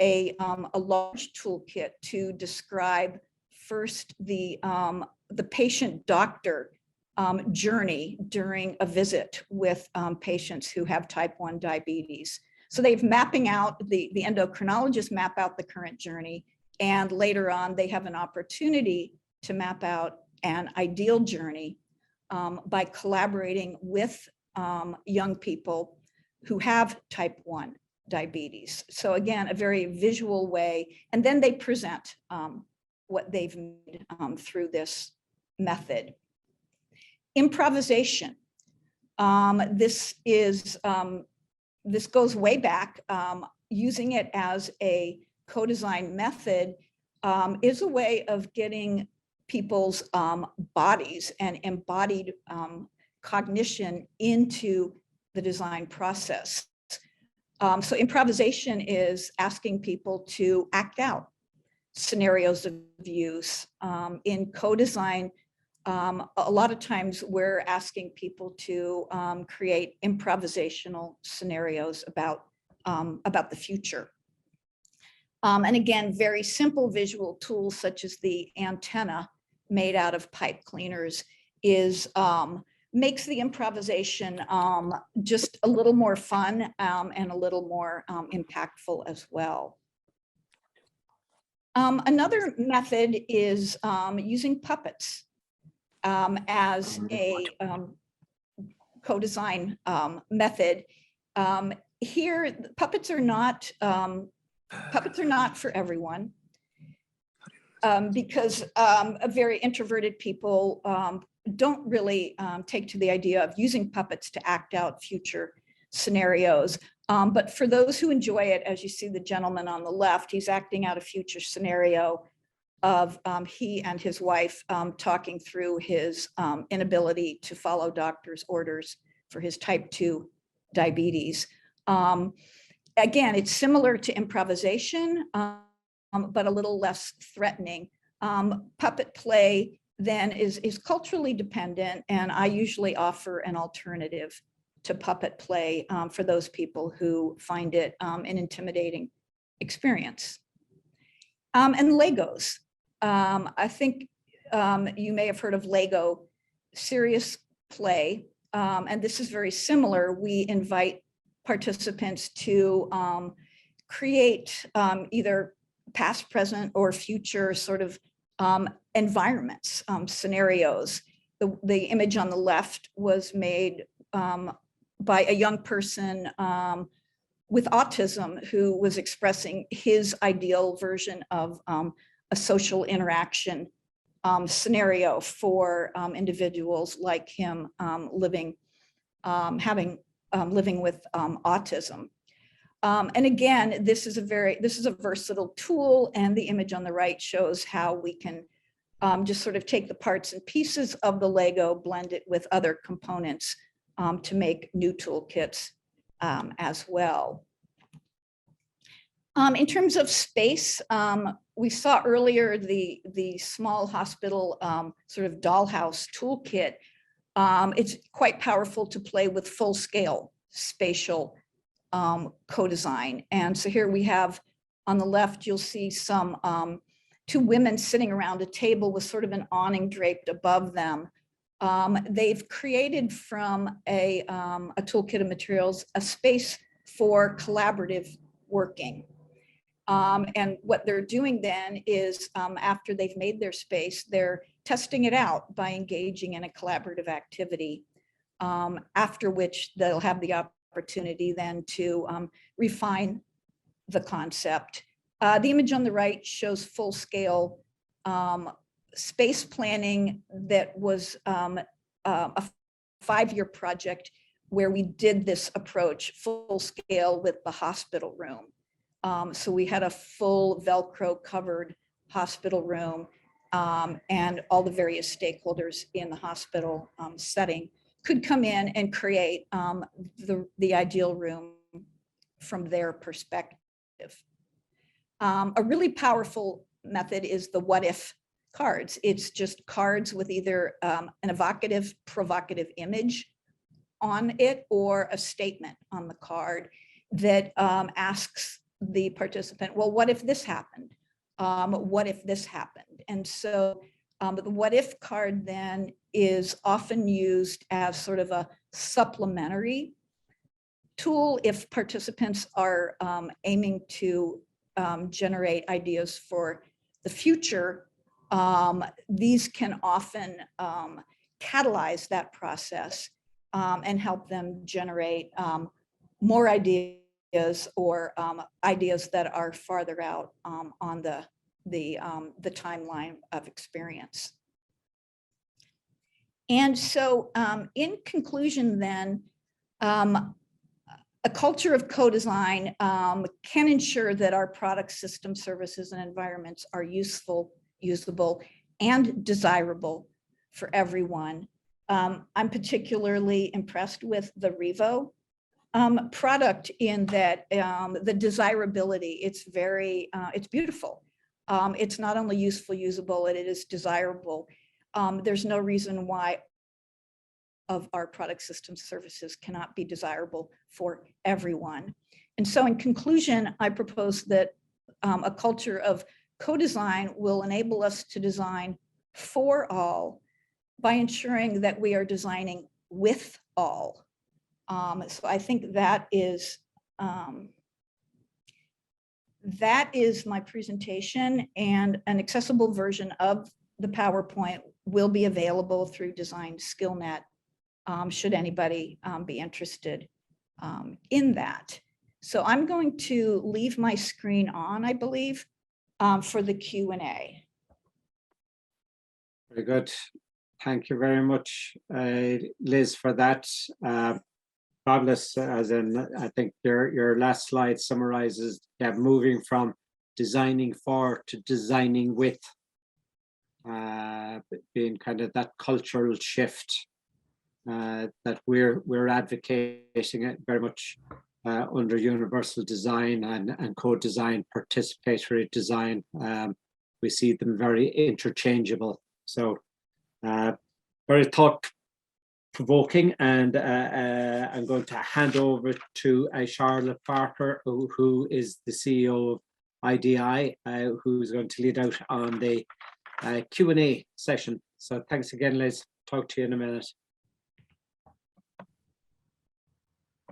a large toolkit to describe first the patient-doctor journey during a visit with patients who have type 1 diabetes. So they've mapping out, the endocrinologists map out the current journey, and later on they have an opportunity to map out an ideal journey by collaborating with young people who have type 1 diabetes. So again, a very visual way, and then they present what they've made through this method. Improvisation. This goes way back. Using it as a co-design method is a way of getting people's bodies and embodied cognition into the design process. So improvisation is asking people to act out scenarios of use. In co-design, a lot of times we're asking people to create improvisational scenarios about the future. And again, very simple visual tools such as the antenna made out of pipe cleaners makes the improvisation just a little more fun and a little more impactful as well. Another method is using puppets as a co-design method. Here, puppets are not for everyone because very introverted people don't really take to the idea of using puppets to act out future scenarios. But for those who enjoy it, as you see the gentleman on the left, he's acting out a future scenario of he and his wife talking through his inability to follow doctor's orders for his type 2 diabetes. Again, it's similar to improvisation, but a little less threatening. Puppet play then is culturally dependent, and I usually offer an alternative to puppet play for those people who find it an intimidating experience. And Legos. I think you may have heard of Lego serious play, and this is very similar. We invite participants to create either past, present, or future sort of environments, scenarios. The image on the left was made by a young person with autism who was expressing his ideal version of a social interaction scenario for individuals like him living with autism. And again, this is a versatile tool, and the image on the right shows how we can just sort of take the parts and pieces of the Lego, blend it with other components to make new toolkits as well. In terms of space, we saw earlier the small hospital sort of dollhouse toolkit. It's quite powerful to play with full scale spatial co-design. And so here we have on the left, you'll see some two women sitting around a table with sort of an awning draped above them. They've created from a toolkit of materials a space for collaborative working. And what they're doing then is after they've made their space, they're testing it out by engaging in a collaborative activity, after which they'll have the opportunity then to refine the concept. The image on the right shows full scale space planning that was a 5-year project where we did this approach full scale with the hospital room. So we had a full Velcro covered hospital room, and all the various stakeholders in the hospital setting could come in and create the ideal room from their perspective. A really powerful method is the what if cards. It's just cards with either an evocative, provocative image on it or a statement on the card that asks the participant, well, what if this happened? What if this happened? And so But the what if card then is often used as sort of a supplementary tool if participants are aiming to generate ideas for the future. These can often catalyze that process and help them generate more ideas or ideas that are farther out on the timeline of experience. And so in conclusion then, a culture of co-design can ensure that our products, systems, services, and environments are useful, usable, and desirable for everyone. I'm particularly impressed with the REVO product in that the desirability, it's beautiful. It's not only useful, usable, it is desirable. There's no reason why of our product, systems, services cannot be desirable for everyone. And so in conclusion, I propose that a culture of co-design will enable us to design for all by ensuring that we are designing with all. So I think that is my presentation, and an accessible version of the PowerPoint will be available through Design SkillNet should anybody be interested in that. So I'm going to leave my screen on, I believe, for the Q&A. Very good. Thank you very much, Liz, for that. Fabulous, as in, I think your last slide summarizes moving from designing for to designing with, being kind of that cultural shift that we're advocating it very much under universal design and co-design, participatory design. We see them very interchangeable. So very thought-provoking, and I'm going to hand over to Charlotte Barker, who is the CEO of IDI, who's going to lead out on the Q&A session. So thanks again, Liz. Talk to you in a minute.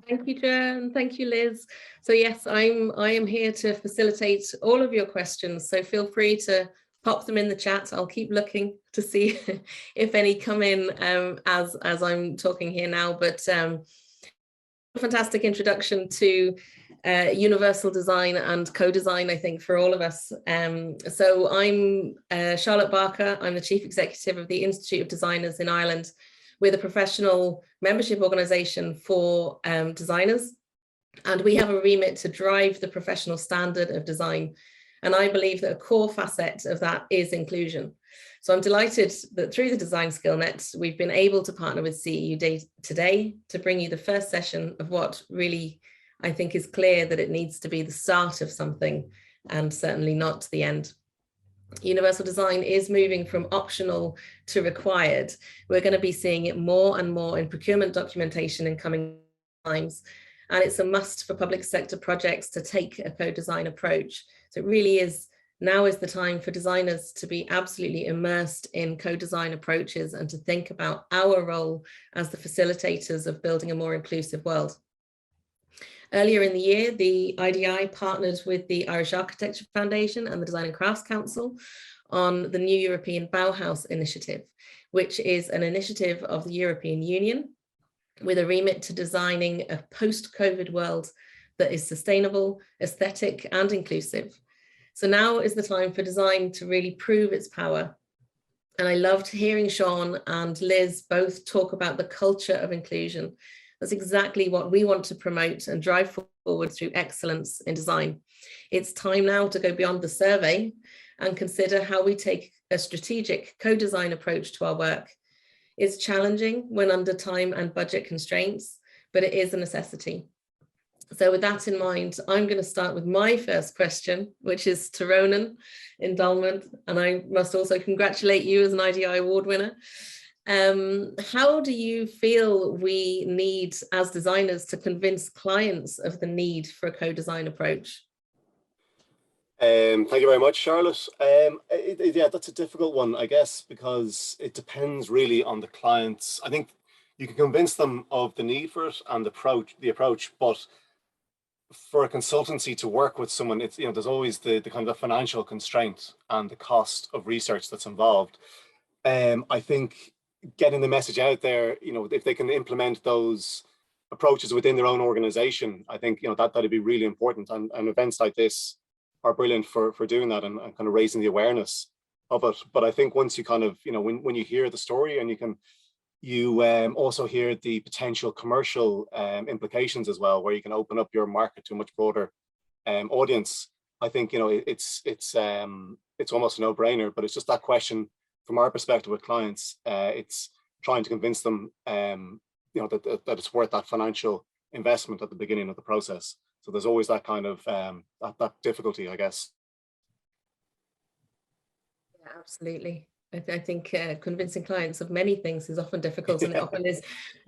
Thank you, Jen, and thank you, Liz. So yes, I am here to facilitate all of your questions. So feel free to pop them in the chat. I'll keep looking to see if any come in as I'm talking here now. But a fantastic introduction to universal design and co-design, I think, for all of us. So I'm Charlotte Barker. I'm the Chief Executive of the Institute of Designers in Ireland. We're the professional membership organisation for designers, and we have a remit to drive the professional standard of design. And I believe that a core facet of that is inclusion. So I'm delighted that through the Design SkillNet, we've been able to partner with CEUD today to bring you the first session of what really, I think, is clear that it needs to be the start of something and certainly not the end. Universal design is moving from optional to required. We're going to be seeing it more and more in procurement documentation in coming times. And it's a must for public sector projects to take a co-design approach. So it really is, now is the time for designers to be absolutely immersed in co-design approaches and to think about our role as the facilitators of building a more inclusive world. Earlier in the year, the IDI partnered with the Irish Architecture Foundation and the Design and Crafts Council on the New European Bauhaus Initiative, which is an initiative of the European Union with a remit to designing a post-COVID world that is sustainable, aesthetic, and inclusive. So now is the time for design to really prove its power. And I loved hearing Sean and Liz both talk about the culture of inclusion. That's exactly what we want to promote and drive forward through excellence in design. It's time now to go beyond the survey and consider how we take a strategic co-design approach to our work. It's challenging when under time and budget constraints, but it is a necessity. So with that in mind, I'm going to start with my first question, which is to Ronan in Dolmen, and I must also congratulate you as an IDI award winner. How do you feel we need as designers to convince clients of the need for a co-design approach? Thank you very much, Charlotte. Yeah, that's a difficult one, I guess, because it depends really on the clients. I think you can convince them of the need for it and the approach, but for a consultancy to work with someone, it's, you know, there's always the kind of financial constraint and the cost of research that's involved. I think getting the message out there, you know, if they can implement those approaches within their own organization, I think, you know, that'd be really important. And events like this are brilliant for doing that and kind of raising the awareness of it. But I think once you kind of, you know, when you hear the story and you also hear the potential commercial implications as well, where you can open up your market to a much broader audience. I think, you know, it's almost a no-brainer, but it's just that question from our perspective with clients. It's trying to convince them, you know, that it's worth that financial investment at the beginning of the process. So there's always that kind of that difficulty, I guess. Yeah, absolutely. I think convincing clients of many things is often difficult, and it often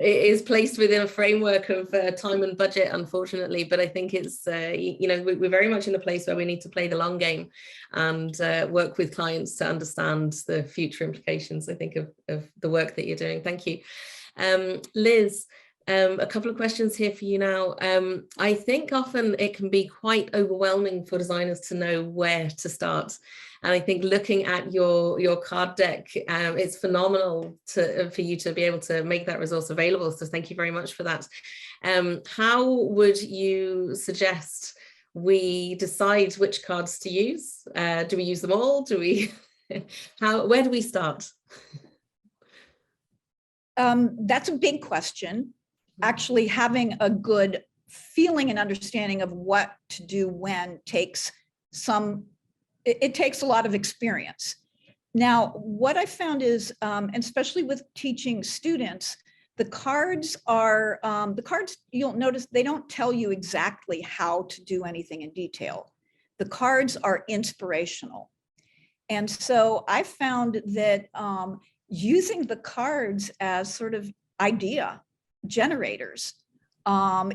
is placed within a framework of time and budget, unfortunately. But I think it's, you know, we're very much in a place where we need to play the long game and work with clients to understand the future implications, I think, of the work that you're doing. Thank you. Liz, a couple of questions here for you now. I think often it can be quite overwhelming for designers to know where to start. And I think looking at your card deck, it's phenomenal for you to be able to make that resource available. So thank you very much for that. How would you suggest we decide which cards to use? Do we use them all? Do we? Where do we start? That's a big question. Actually, having a good feeling and understanding of what to do when takes it takes a lot of experience. Now, what I found is, and especially with teaching students, the cards you'll notice they don't tell you exactly how to do anything in detail. The cards are inspirational. And so I found that using the cards as sort of idea generators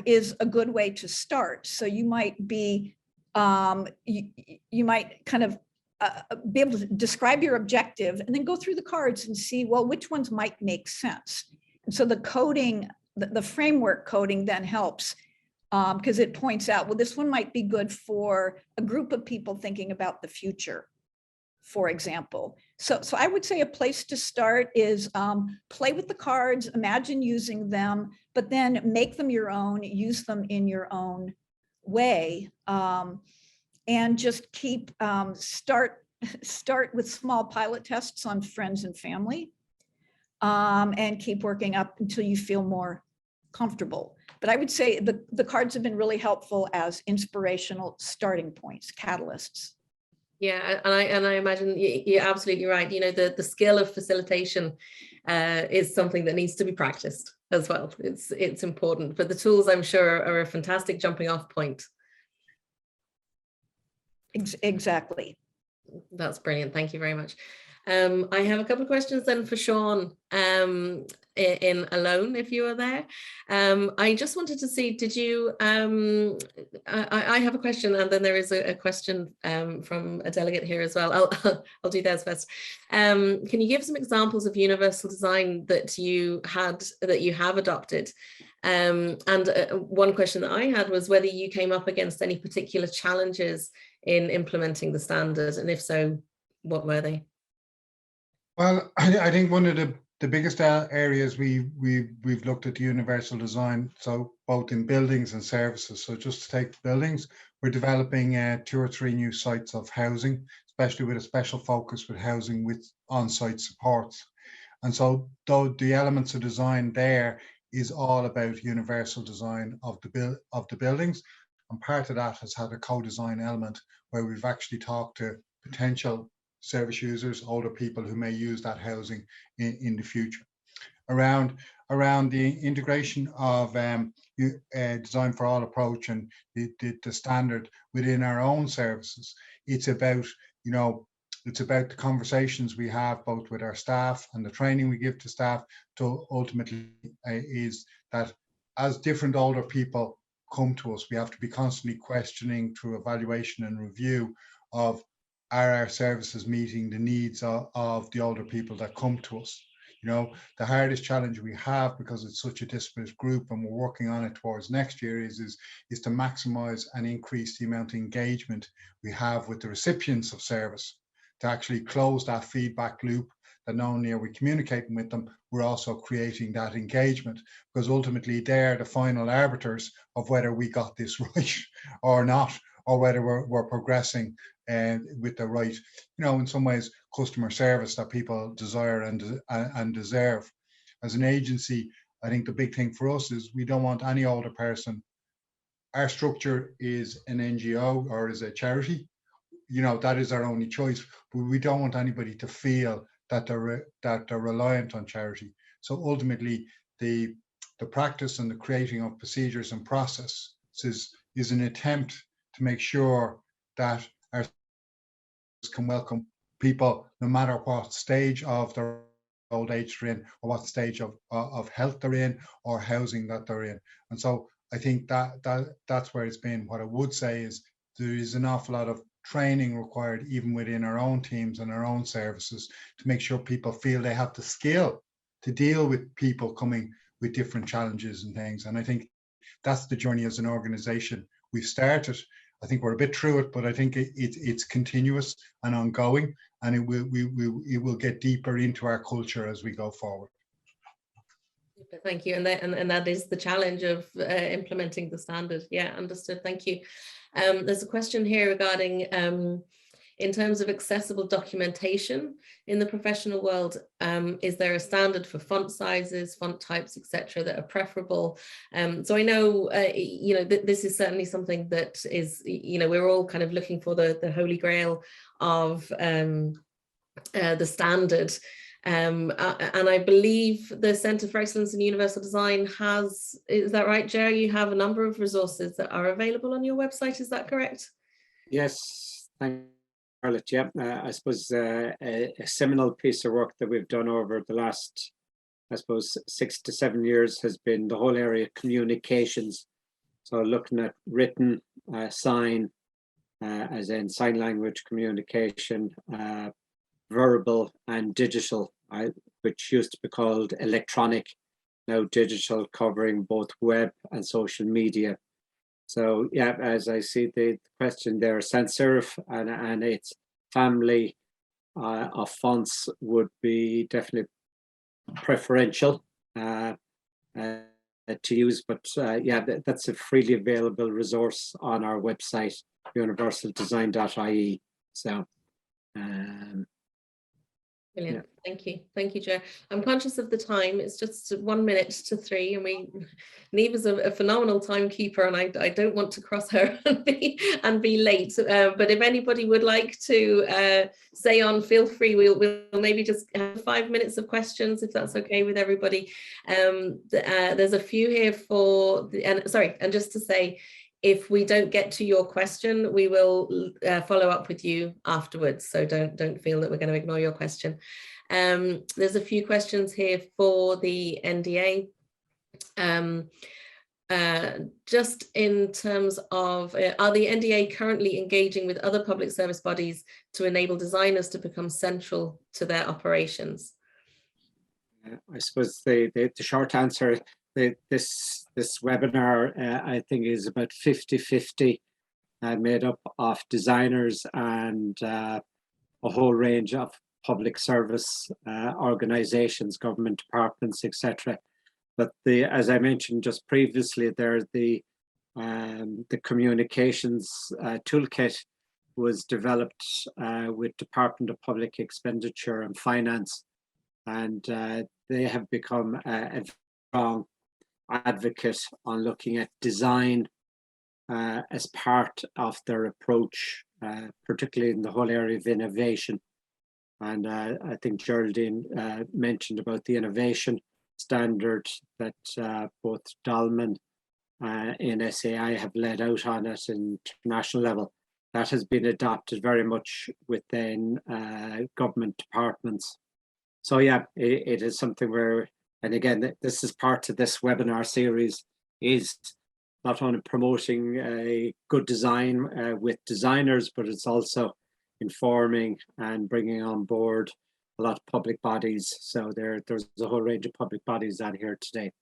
is a good way to start. So you might be, you might kind of be able to describe your objective and then go through the cards and see, well, which ones might make sense. And so the coding, the framework coding then helps because it points out, well, this one might be good for a group of people thinking about the future, for example. So I would say a place to start is play with the cards, imagine using them, but then make them your own, use them in your own way, and just keep start with small pilot tests on friends and family, and keep working up until you feel more comfortable. But I would say the cards have been really helpful as inspirational starting points, catalysts. Yeah, and I imagine you're absolutely right. You know, the skill of facilitation is something that needs to be practiced as well. It's important, but the tools, I'm sure, are a fantastic jumping off point. Exactly. That's brilliant. Thank you very much. I have a couple of questions then for Sean in Alone, if you are there. I just wanted to see, did you, I have a question, and then there is a question from a delegate here as well. I'll do theirs first. Can you give some examples of universal design that you have adopted? And one question that I had was whether you came up against any particular challenges in implementing the standard, and if so, what were they? Well, I think one of the biggest areas we've looked at universal design, so both in buildings and services. So just to take buildings, we're developing 2 or 3 new sites of housing, especially with a special focus with housing with on-site supports. And so though the elements of design there is all about universal design of the buildings, and part of that has had a co-design element where we've actually talked to potential service users, older people who may use that housing in the future. Around the integration of design for all approach and the standard within our own services, it's about, you know, it's about the conversations we have both with our staff and the training we give to staff to ultimately is that as different older people come to us, we have to be constantly questioning through evaluation and review of are our services meeting the needs of the older people that come to us. You know, the hardest challenge we have, because it's such a disparate group and we're working on it towards next year, is to maximize and increase the amount of engagement we have with the recipients of service, to actually close that feedback loop, that not only are we communicating with them, we're also creating that engagement, because ultimately they're the final arbiters of whether we got this right or not, or whether we're progressing with the right, you know, in some ways, customer service that people desire and deserve. As an agency, I think the big thing for us is we don't want any older person. Our structure is an NGO or is a charity. You know, that is our only choice, but we don't want anybody to feel that they're reliant on charity. So ultimately, the practice and the creating of procedures and processes is an attempt to make sure that our can welcome people no matter what stage of their old age they're in, or what stage of health they're in, or housing that they're in. And so I think that's where it's been. What I would say is there is an awful lot of training required even within our own teams and our own services to make sure people feel they have the skill to deal with people coming with different challenges and things. And I think that's the journey as an organization we've started. I think we're a bit through it, but I think it's continuous and ongoing, and it will get deeper into our culture as we go forward. Thank you, and that is the challenge of implementing the standard. Yeah, understood. Thank you. There's a question here regarding in terms of accessible documentation in the professional world, is there a standard for font sizes, font types, etc., that are preferable? So I know, you know, this is certainly something that is, you know, we're all kind of looking for the holy grail of the standard. And I believe the Centre for Excellence in Universal Design has, is that right, Ger? You have a number of resources that are available on your website, is that correct? Yes, thank you, Charlotte. Yeah, I suppose a seminal piece of work that we've done over the last, I suppose, 6 to 7 years has been the whole area of communications. So looking at written, sign, as in sign language communication, verbal and digital, which used to be called electronic, now digital, covering both web and social media. So yeah, as I see the question there, sans serif and its family of fonts would be definitely preferential to use, but yeah, that's a freely available resource on our website, universaldesign.ie. So Brilliant. Yeah. Thank you, Ger. I'm conscious of the time. It's just 1 minute to 3, and Neve is a phenomenal timekeeper, and I don't want to cross her and be late. But if anybody would like to stay on, feel free. We'll maybe just have 5 minutes of questions, if that's okay with everybody. There's a few here for and just to say, if we don't get to your question, we will follow up with you afterwards. So don't feel that we're going to ignore your question. There's a few questions here for the NDA. Just in terms of, are the NDA currently engaging with other public service bodies to enable designers to become central to their operations? I suppose the short answer, this webinar, I think, is about 50-50, made up of designers and a whole range of public service organizations, government departments, etc. But as I mentioned just previously, there the communications toolkit was developed with Department of Public Expenditure and Finance, and they have become a strong advocate on looking at design as part of their approach, particularly in the whole area of innovation. And I think Geraldine mentioned about the innovation standard that both Dolmen and NSAI have laid out on at an international level. That has been adopted very much within government departments. So yeah, it is something where, and again, this is part of this webinar series, is not only promoting a good design with designers, but it's also informing and bringing on board a lot of public bodies. So there's a whole range of public bodies out here today.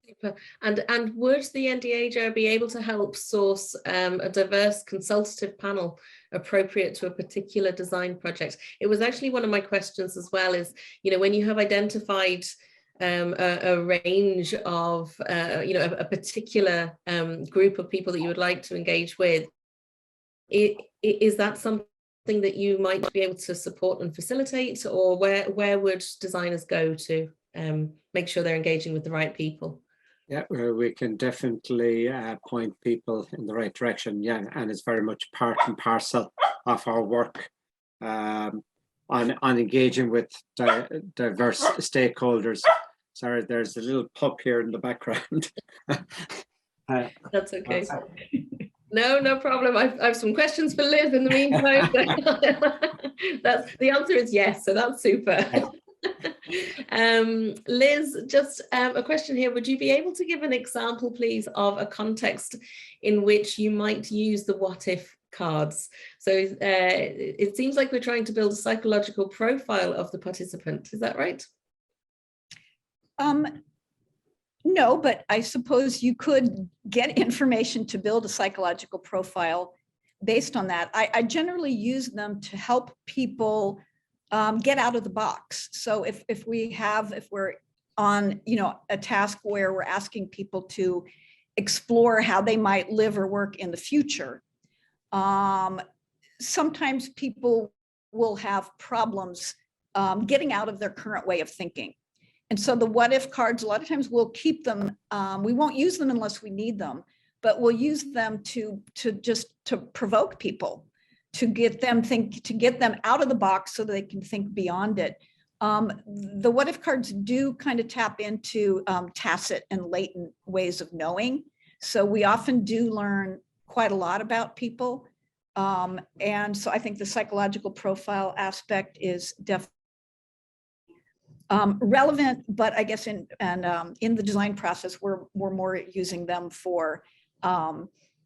Super. And would the NDAJ be able to help source a diverse consultative panel appropriate to a particular design project? It was actually one of my questions as well, is, you know, when you have identified a range of, you know, a particular group of people that you would like to engage with, is that something that you might be able to support and facilitate, or where would designers go to make sure they're engaging with the right people? Yeah, we can definitely point people in the right direction. Yeah, and it's very much part and parcel of our work on engaging with diverse stakeholders. Sorry, there's a little pup here in the background. That's okay. No problem. I've some questions for Liz in the meantime. That's the answer is yes, so that's super. Liz, just a question here. Would you be able to give an example, please, of a context in which you might use the what if cards? So it seems like we're trying to build a psychological profile of the participant. Is that right? No, but I suppose you could get information to build a psychological profile based on that. I generally use them to help people get out of the box. So if we're on, you know, a task where we're asking people to explore how they might live or work in the future, sometimes people will have problems getting out of their current way of thinking. And so the what if cards, a lot of times we'll keep them, we won't use them unless we need them, but we'll use them to provoke people, to get them out of the box so that they can think beyond it. The what if cards do kind of tap into tacit and latent ways of knowing. So we often do learn quite a lot about people. And so I think the psychological profile aspect is definitely relevant, but I guess in the design process, we're more using them for,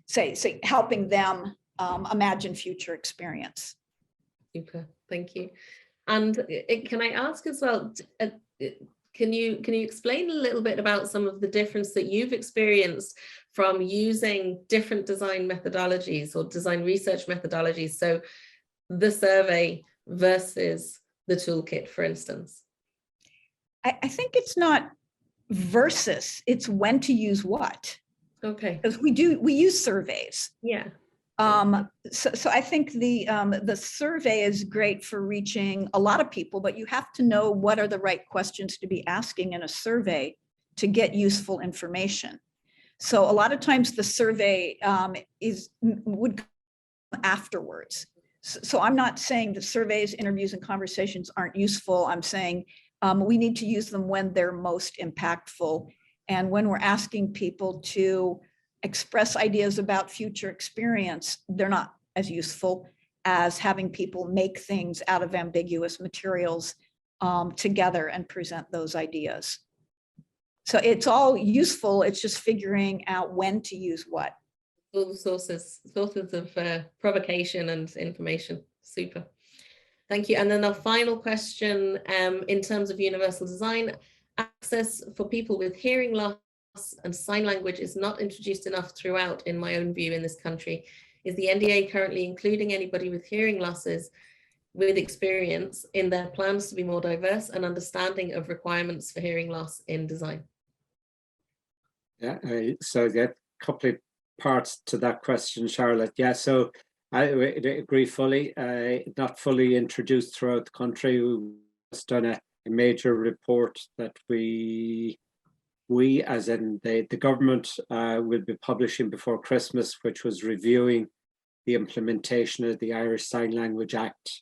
say helping them imagine future experience. Super, thank you. And can I ask as well, can you explain a little bit about some of the difference that you've experienced from using different design methodologies or design research methodologies? So the survey versus the toolkit, for instance. I think it's not versus, it's when to use what. Okay. Because we use surveys. Yeah. So I think the survey is great for reaching a lot of people, but you have to know what are the right questions to be asking in a survey to get useful information. So a lot of times the survey would come afterwards. So I'm not saying the surveys, interviews, and conversations aren't useful. I'm saying we need to use them when they're most impactful, and when we're asking people to express ideas about future experience, they're not as useful as having people make things out of ambiguous materials together and present those ideas. So it's all useful, it's just figuring out when to use what. All the sources of provocation and information. Super. Thank you. And then our final question, in terms of universal design, access for people with hearing loss and sign language is not introduced enough throughout, in my own view, in this country. Is the NDA currently including anybody with hearing losses with experience in their plans to be more diverse and understanding of requirements for hearing loss in design? Yeah, so a couple of parts to that question, Charlotte. Yeah, so I agree fully. Not fully introduced throughout the country. We've just done a major report that we as in the government will be publishing before Christmas, which was reviewing the implementation of the Irish Sign Language Act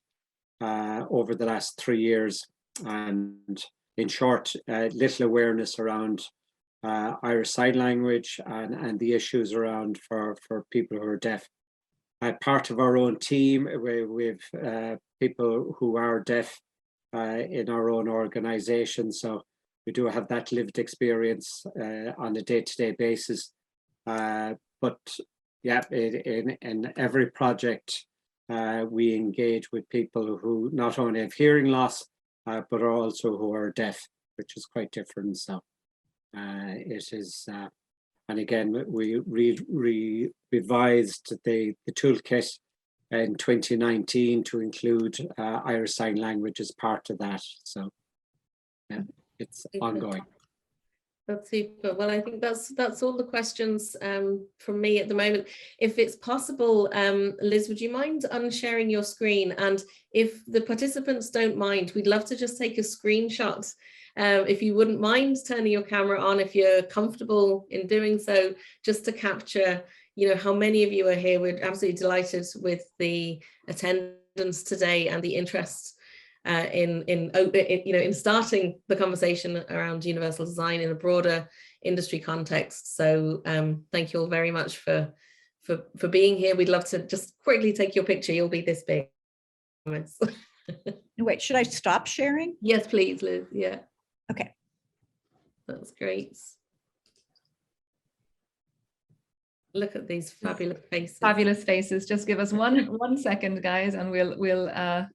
over the last 3 years. And in short, little awareness around Irish Sign Language and the issues around for people who are deaf. Part of our own team, we have people who are deaf in our own organization. So we do have that lived experience on a day-to-day basis. But yeah, in every project, we engage with people who not only have hearing loss, but also who are deaf, which is quite different. So it is, and again, we revised the toolkit in 2019 to include Irish Sign Language as part of that. So yeah, it's ongoing. That's super. Well, I think that's all the questions from me at the moment. If it's possible, Liz, would you mind unsharing your screen? And if the participants don't mind, we'd love to just take a screenshot. If you wouldn't mind turning your camera on, if you're comfortable in doing so, just to capture, you know, how many of you are here. We're absolutely delighted with the attendance today and the interest in starting the conversation around universal design in a broader industry context. So thank you all very much for being here. We'd love to just quickly take your picture. You'll be this big. Wait, should I stop sharing? Yes, please, Liz. Yeah. Okay. That's great. Look at these fabulous faces. Fabulous faces. Just give us one second, guys, and we'll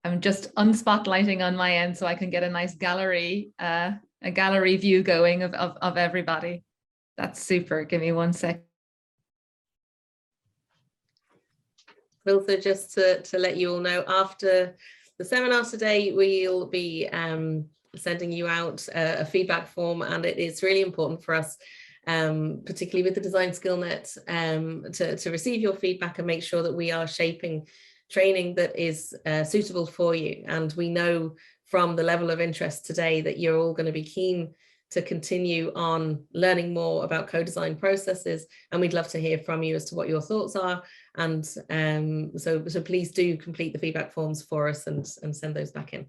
I'm just unspotlighting on my end so I can get a nice gallery, a gallery view going of everybody. That's super. Give me 1 sec. Also, just to let you all know, after the seminar today, we'll be sending you out a feedback form, and it is really important for us, particularly with the Design SkillNet, to receive your feedback and make sure that we are shaping training that is suitable for you. And we know from the level of interest today that you're all going to be keen to continue on learning more about co-design processes, and we'd love to hear from you as to what your thoughts are. And so please do complete the feedback forms for us and send those back in.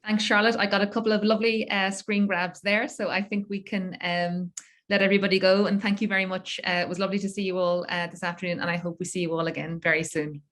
Thanks, Charlotte. I got a couple of lovely screen grabs there, so I think we can let everybody go. And thank you very much. It was lovely to see you all this afternoon, and I hope we see you all again very soon.